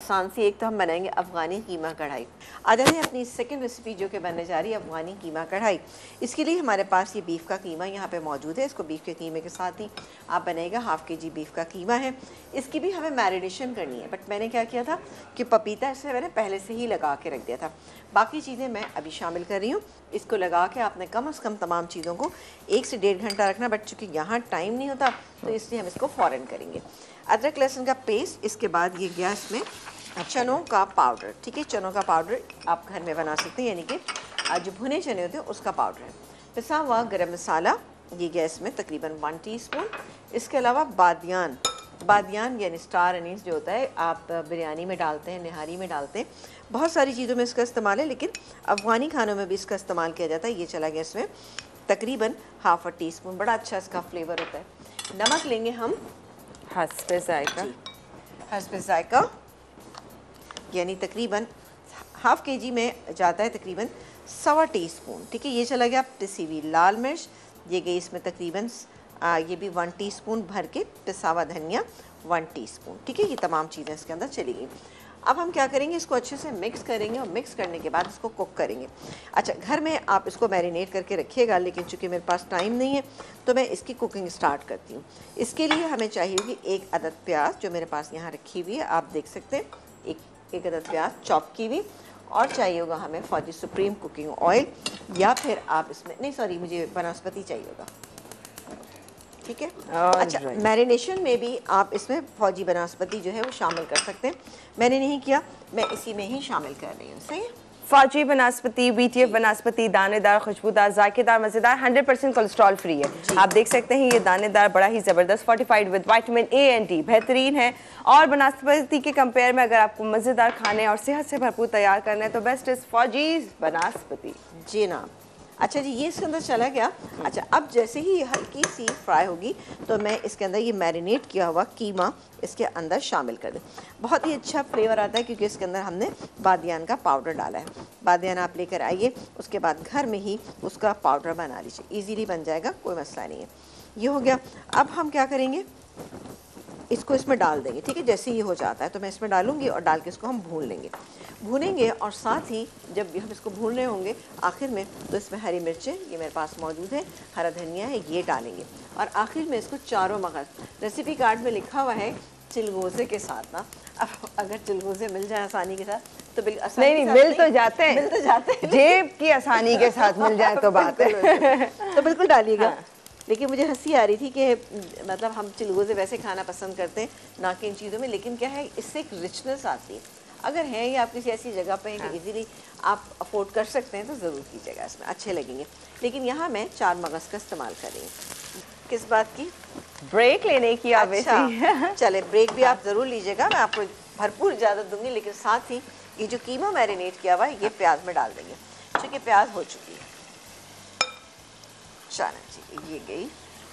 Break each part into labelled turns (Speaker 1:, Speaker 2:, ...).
Speaker 1: आसान सी एक तो हम बनाएंगे अफ़गानी कीमा कढ़ाई। आ जाते हैं अपनी सेकंड रेसिपी जो कि बनने जा रही है अफ़गानी कीमा कढ़ाई। इसके लिए हमारे पास ये बीफ का कीमा यहाँ पे मौजूद है। इसको बीफ के कीमे के साथ ही आप बनाएगा। हाफ़ kg बीफ का कीमा है। इसकी भी हमें मैरिनेशन करनी है, बट मैंने क्या किया था कि पपीता इसे मैंने पहले से ही लगा के रख दिया था। बाकी चीज़ें मैं अभी शामिल कर रही हूँ। इसको लगा के आपने कम से कम तमाम चीज़ों को 1 से 1.5 घंटा रखना, बट चूँकि यहाँ टाइम नहीं होता तो इसलिए हम इसको फ़ौरन करेंगे। अदरक लहसुन का पेस्ट, इसके बाद ये गैस में चनों का पाउडर, ठीक है, चनों का पाउडर आप घर में बना सकते हैं, यानी कि जो भुने चने होते हैं उसका पाउडर है। पिसा हुआ गरम मसाला, ये गैस में तकरीबन 1 टीस्पून। इसके अलावा बादियान यानी स्टार अनीस जो होता है, आप बिरयानी में डालते हैं, निहारी में डालते हैं, बहुत सारी चीज़ों में इसका इस्तेमाल है, लेकिन अफ़गानी खानों में भी इसका इस्तेमाल किया जाता है। ये चला गया इसमें तकरीबन ½ टीस्पून, बड़ा अच्छा इसका फ्लेवर होता है। नमक लेंगे हम हस्बे जायका, यानी तकरीबन ½ kg में जाता है तकरीबन 1.25 टीस्पून, ठीक है। ये चला गया पिसी हुई लाल मिर्च, ये गई इसमें तकरीबन ये भी 1 टीस्पून भर के। पिसा हुआ धनिया 1 टीस्पून, ठीक है। ये तमाम चीज़ें इसके अंदर चली गई। अब हम क्या करेंगे, इसको अच्छे से मिक्स करेंगे और मिक्स करने के बाद इसको कुक करेंगे। अच्छा, घर में आप इसको मैरिनेट करके रखिएगा, लेकिन चूँकि मेरे पास टाइम नहीं है तो मैं इसकी कुकिंग स्टार्ट करती हूँ। इसके लिए हमें चाहिए होगी 1 अदद प्याज, जो मेरे पास यहाँ रखी हुई है, आप देख सकते हैं, एक अदद प्याज चॉप की हुई। और चाहिए होगा हमें फौजी सुप्रीम कुकिंग ऑयल, या फिर आप इसमें नहीं, सॉरी, मुझे वनस्पति चाहिए होगा, ठीक है। अच्छा, मैरिनेशन में भी आप इसमें फौजी वनस्पति जो है वो शामिल कर सकते हैं। मैंने नहीं किया, मैं इसी में ही शामिल कर रही हूँ। सही है।
Speaker 2: फौजी वनस्पति, BTF वनस्पति, दानेदार, खुशबूदार, जायकेदार, मज़ेदार, 100% कोलेस्ट्रॉल फ्री है। आप देख सकते हैं ये दानेदार बड़ा ही ज़बरदस्त, fortified with vitamin A and D, बेहतरीन है। और वनस्पति के कंपेयर में अगर आपको मज़ेदार खाने और सेहत से भरपूर तैयार करना है तो बेस्ट इज़ फौजी वनस्पति।
Speaker 1: जी ना। अच्छा जी, ये इसके अंदर चला गया। अच्छा, अब जैसे ही हल्की सी फ्राई होगी तो मैं इसके अंदर ये मैरिनेट किया हुआ कीमा इसके अंदर शामिल कर दूँ। बहुत ही अच्छा फ्लेवर आता है क्योंकि इसके अंदर हमने बादियान का पाउडर डाला है। बादियान आप लेकर आइए, उसके बाद घर में ही उसका पाउडर बना लीजिए, इजीली बन जाएगा, कोई मसला नहीं है। ये हो गया। अब हम क्या करेंगे, इसको इसमें डाल देंगे, ठीक है। जैसे ये हो जाता है तो मैं इसमें डालूंगी और डाल के इसको हम भूनेंगे और साथ ही जब हम इसको भून रहे होंगे आखिर में, तो इसमें हरी मिर्चें ये मेरे पास मौजूद है, हरा धनिया है, ये डालेंगे। और आखिर में इसको चारों मगज़, रेसिपी कार्ड में लिखा हुआ है चिलगोज़े के साथ ना, अब अगर चिलगोज़े मिल जाए आसानी के साथ तो बिल्कुल आसानी
Speaker 2: नहीं, मिल तो जाते हैं, जेब की आसानी के साथ मिल जाए तो बात है।
Speaker 1: तो बिल्कुल डालिएगा। लेकिन मुझे हंसी आ रही थी कि मतलब हम चिलगोज़े वैसे खाना पसंद करते हैं ना कि इन चीज़ों में, लेकिन क्या है, इससे एक रिचनेस आती है। अगर है या आप किसी ऐसी जगह पे हैं कि इजीली आप अफोर्ड कर सकते हैं तो ज़रूर कीजिएगा, इसमें अच्छे लगेंगे। लेकिन यहाँ मैं 4 मगज़ का इस्तेमाल कर रही हूँ। किस बात की?
Speaker 2: ब्रेक लेने की।
Speaker 1: अच्छा, चले, ब्रेक भी आप ज़रूर लीजिएगा, मैं आपको भरपूर इजाज़त दूँगी। लेकिन साथ ही ये जो कीमा मैरिनेट किया हुआ है ये प्याज में डाल देंगे, क्योंकि प्याज हो चुकी है। चलो जी, ये गई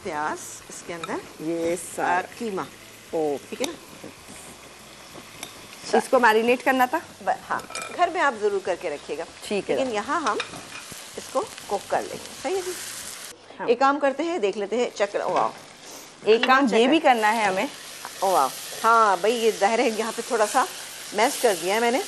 Speaker 1: प्याज इसके अंदर,
Speaker 2: ये सारा
Speaker 1: कीमा,
Speaker 2: ओ
Speaker 1: ठीक है ना।
Speaker 2: इसको मैरिनेट करना था।
Speaker 1: हाँ, घर में आप ज़रूर करके रखिएगा,
Speaker 2: ठीक है।
Speaker 1: लेकिन यहाँ हम इसको कुक कर लेंगे। सही है जी।
Speaker 2: हाँ।
Speaker 1: एक काम करते हैं, देख लेते हैं, चक्र, वाह,
Speaker 2: एक काम ये भी करना है हमें।
Speaker 1: ओ वाह, हाँ भाई, ये ज़ाहिर है यहाँ पे थोड़ा सा मैश कर दिया है मैंने।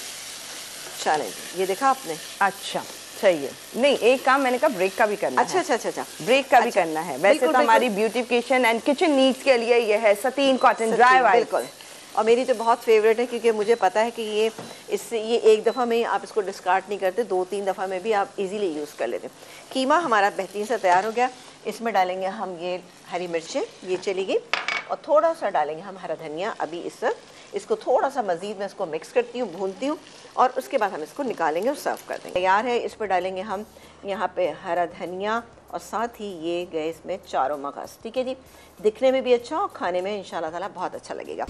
Speaker 1: चलें, ये देखा आपने।
Speaker 2: अच्छा, सही है। नहीं, एक काम मैंने कहा ब्रेक का भी करना है।
Speaker 1: अच्छा,
Speaker 2: ब्रेक का भी करना है। वैसे तो हमारी ब्यूटिफिकेशन एंड किचन नीड्स के लिए ये है सतीन कॉटन ड्राई वाइप।
Speaker 1: बिल्कुल, और मेरी तो बहुत फेवरेट है, क्योंकि मुझे पता है कि ये इससे ये एक दफ़ा में आप इसको डिस्कार्ड नहीं करते, 2-3 दफ़ा में भी आप इजीली यूज़ कर लेते। कीमा हमारा बेहतरीन से तैयार हो गया। इसमें डालेंगे हम ये हरी मिर्चें, ये चली गई, और थोड़ा सा डालेंगे हम हरा धनिया। अभी इसको थोड़ा सा मज़ीद मैं इसको मिक्स करती हूँ, भूनती हूँ, और उसके बाद हम इसको निकालेंगे और सर्व कर देंगे। तैयार है। इस पर डालेंगे हम यहाँ पे हरा धनिया, और साथ ही ये गए इसमें चारों मगज़, ठीक है जी। दिखने में भी अच्छा और खाने में इंशाल्लाह ताला बहुत अच्छा लगेगा।